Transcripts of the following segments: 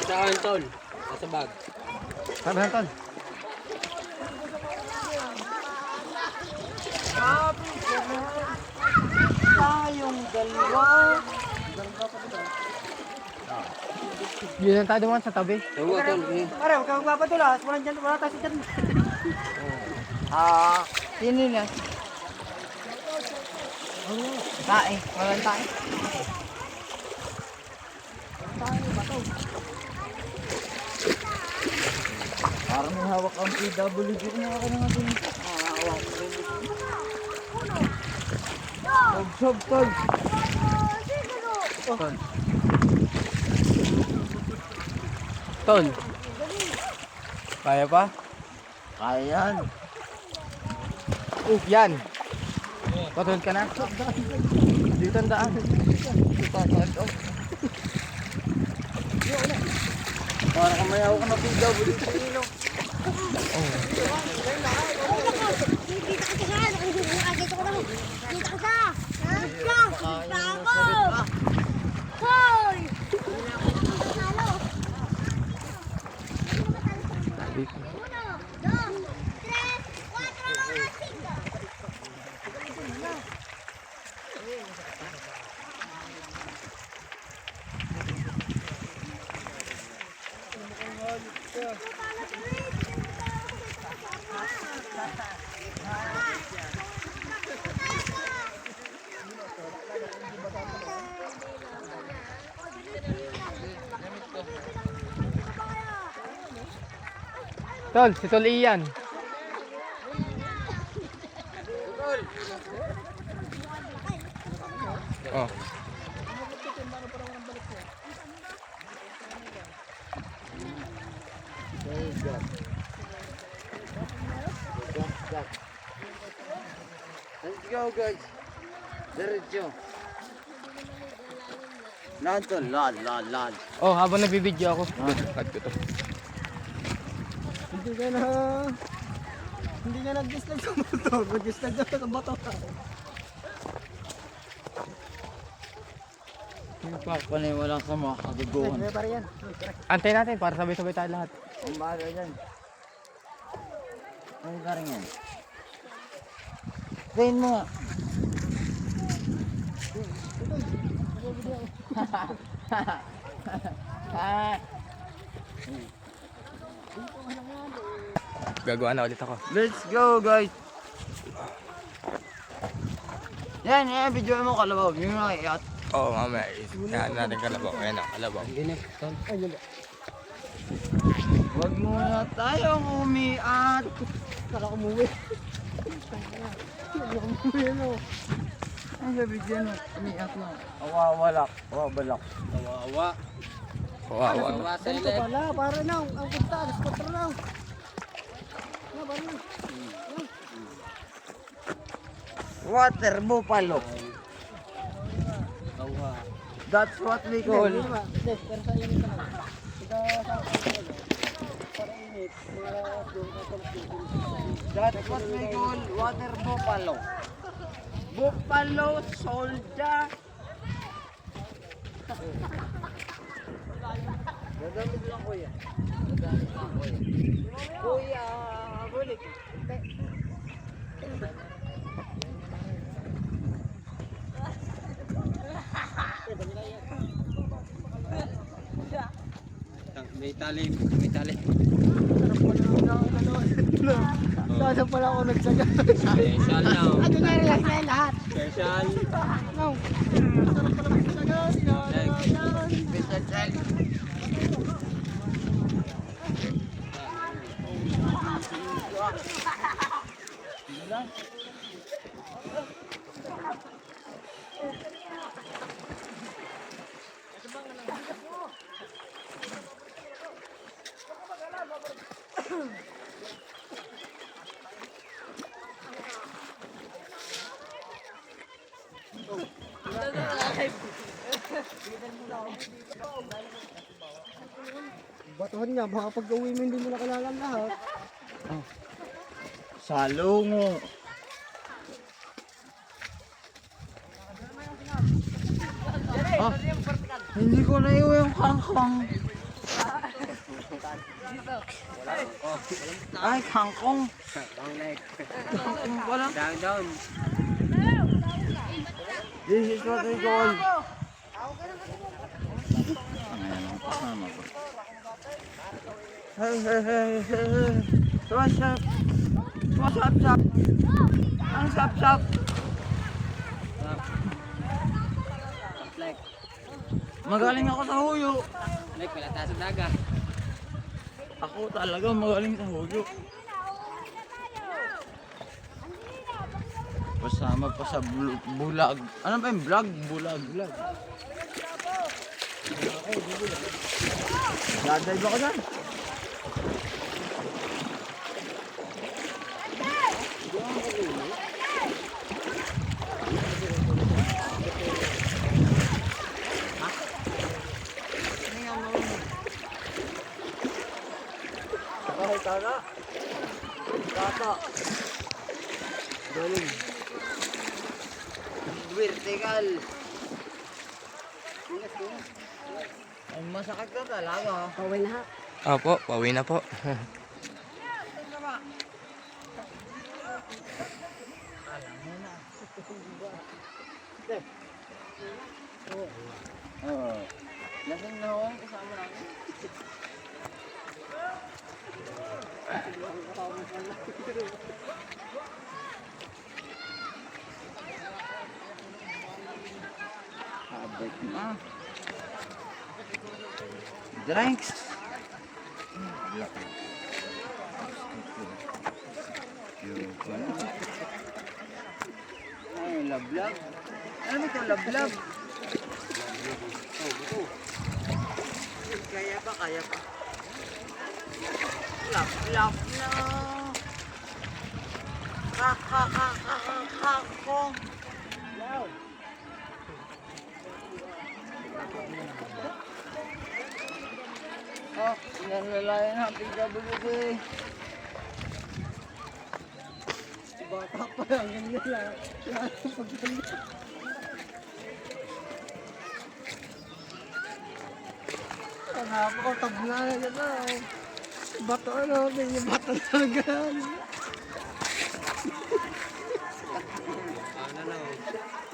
Saan, tol? Nasa bag. Sabi na, tol. Tayong dalawa. Yun lang tayo dumaan sa tabi. Tawa, tol. Pare, huwag kang magpapatulas. Wala tayo dyan. Sino na? Tae. Walang tae. Parang may hawak ang PWD na ako na natin. Sob, tol. Tol. Tol. Kaya pa? Kaya yan. Yan. Patulad ka na? Dito ang daan. Para kang mayaw ka na PWD sa ilong. Tol, si Tol Ian. Oh. Let's go guys. Diretso. Nanto, lal. Oh, habang nagbibideo ako. Cut ko to. Hindi ka nag-dislike sa motor. Nag-dislike daw sa bato. Panay walang sa mga kaguguhan. Pare yan. Antay natin para sabay-sabay tayo lahat. Ang bagay yan. Ang garing yan. Train mo nga. Gagawa na ulit ako. Let's go guys. Yan, video mo kalabaw. Yung mga iat. Oo, mamaya. Yan natin kalabaw. Ayan na, kalabaw. Huwag muna tayong umiat. Kala ko umuwi. Ang sabi dyan, umiat na. Awawalak. Awabalak. Kawawa. Kawawa. Kawawa sa Ito ilit. pala, para na. Ang punta, alas 4 na. Na, para na. Water buffalo. Kawawa. That's what we call. Hindi naman. Hindi, pero sa init na lang. Ika sa para init. That's what we call water buffalo. Buffalo soldier. Gagamit lang kuya. Gagamit lang kuya. Kuya, bulik. May tali. May tali. Sana pala ako nagsaga. Special now. Ano na relax na yung lahat? Special. No. Sarap pala magsaga. Special check. Batuhan niya, baka pag uwi mo hindi mo nakalala ang lahat. Salungo. Hindi ko na iwan yung kangkang. Ay, kangkong. Long leg. Kangkong pala. Down, down. This is what we call. Ayan ang kasama ko. Hey, hey, hey, hey, hey. What's up? What's up, sap? Ang sap, sap. Leg. Magaling ako sa huyo. Leg, wala tayo sa daga. Ako talaga magaling sa huyo. Kasama pa sa bulag. Ano ba yung vlog? Bulag. Dadive ako dyan. Ay, tara. Tata. Galing. Vertical. Ay, masakit ka talaga. Pauwi na ha. Opo, pauwi na po. Oo. Lasing na ako kasama namin. Habit na. Drinks. Ay, lablab. Ano ito, lablab? Kaya pa. Lablab na. Kakakakakakakong. Oh, nalalayan na PWD. Bata pa lang, ganyan lang. Nakakakotab na yan na. Bato ano, ganyan bato talaga. Ano na, oh.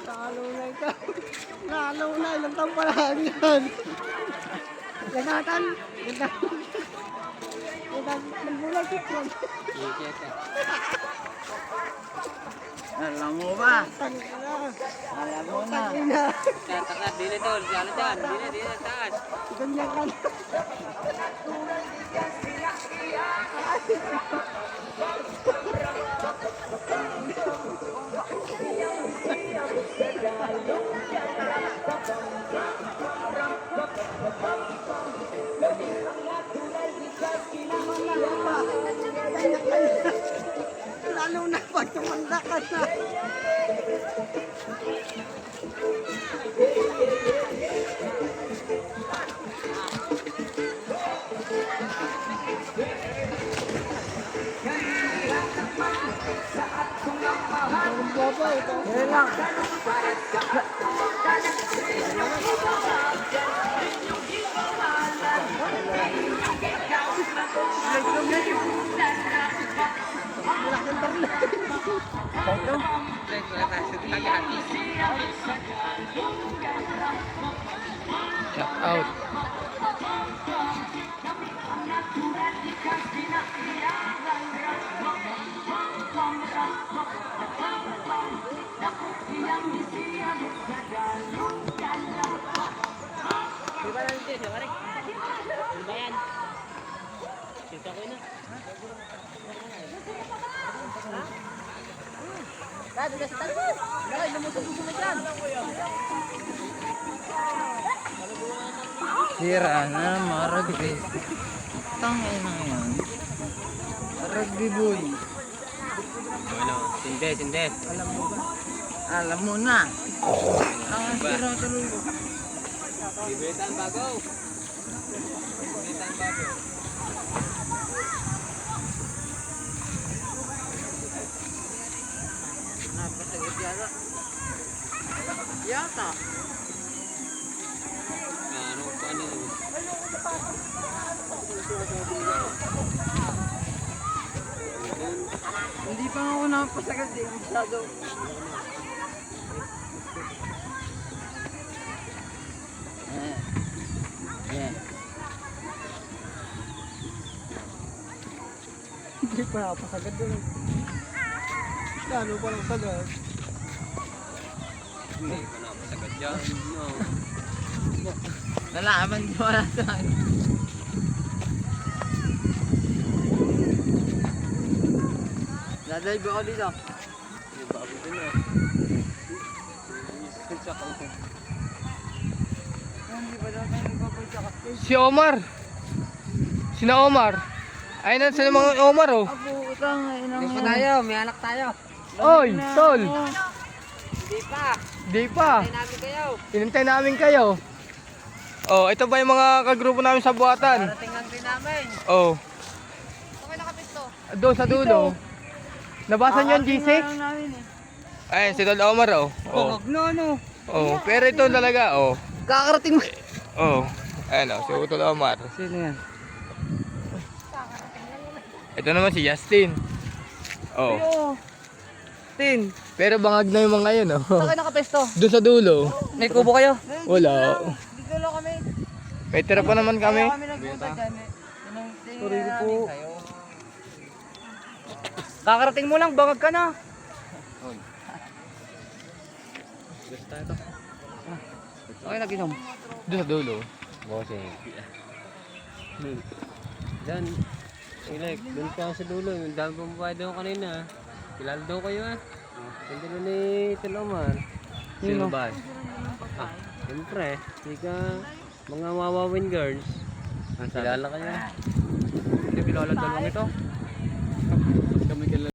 Lalo na ikaw. Lalo na, ilang taon pa lang yan. Lagatan. Nagbulag ito. Ikit ka. Alam mo ba? Tangin na. Alam mo na. Tangin na. Takas, dili tol. Ano dyan? Dili, taas. Ganyan ka na. Lalo na pag tumanda ka na. Kaya lang. Leg, wala tayo sa daga. Shout out. Sira na, mga rugby. Tangay na yan. Rugby boy. Ano? Sinde. Alam mo na. Ang sira talaga. Bibilitan bago. Bibilitan bago. Napasagit yata. Yata. Ano, ano? ako napasagat eh. Masyado. Yeah. Hindi pa napasagad doon. Lalo pa lang sagad. Hindi ko na masagad dyan. No. Nalaman ko wala sa akin. Dadalive ako dito. Hindi ba ako din ah. Isip ko. Hindi ba daw tayo nagpapagtsaka? Si Omar. Sina Omar. Ay na sa mga Omar oh. Apo, utang. Inang Gusto tayo, may anak tayo. Oy, tol. Hindi pa. Di pa. Tayo namin kayo. Inantay namin kayo. Oh, ito ba yung mga kagrupo namin sa buhatan? Parating lang din namin. Oh. Okay nakapisto. Doon sa dulo. Nabasa niyo yung G6? namin eh. Ay, si Tol Omar oh. Oh. No. Oh, pero ito talaga oh. Kakarating mo. Oh. Ayan oh, si Tol Omar. Sino yan? Ito naman si Justin. Oh. Yo. Tin. Pero bangag na yung mga yun oh. Saan kayo nakapesto? Doon sa dulo. May kubo kayo? Wala. Dito lang kami. May tira pa naman kami. Kaya kami nagpunta dyan eh. Tingin na namin kayo. Kakarating mo lang, bangag ka na. Gusto tayo to. Okay, nag-inom. Doon sa dulo. Bossing. Diyan. Ilek, doon ka sa dulo. Yung dami pang babae doon kanina. Kilala daw kayo ah. Ganda na ni Tilomar. Sino ba? Ah, siyempre. Sika, mga wawawin girls. Kilala kayo. Hindi kilala dalawang ito. Kami kilala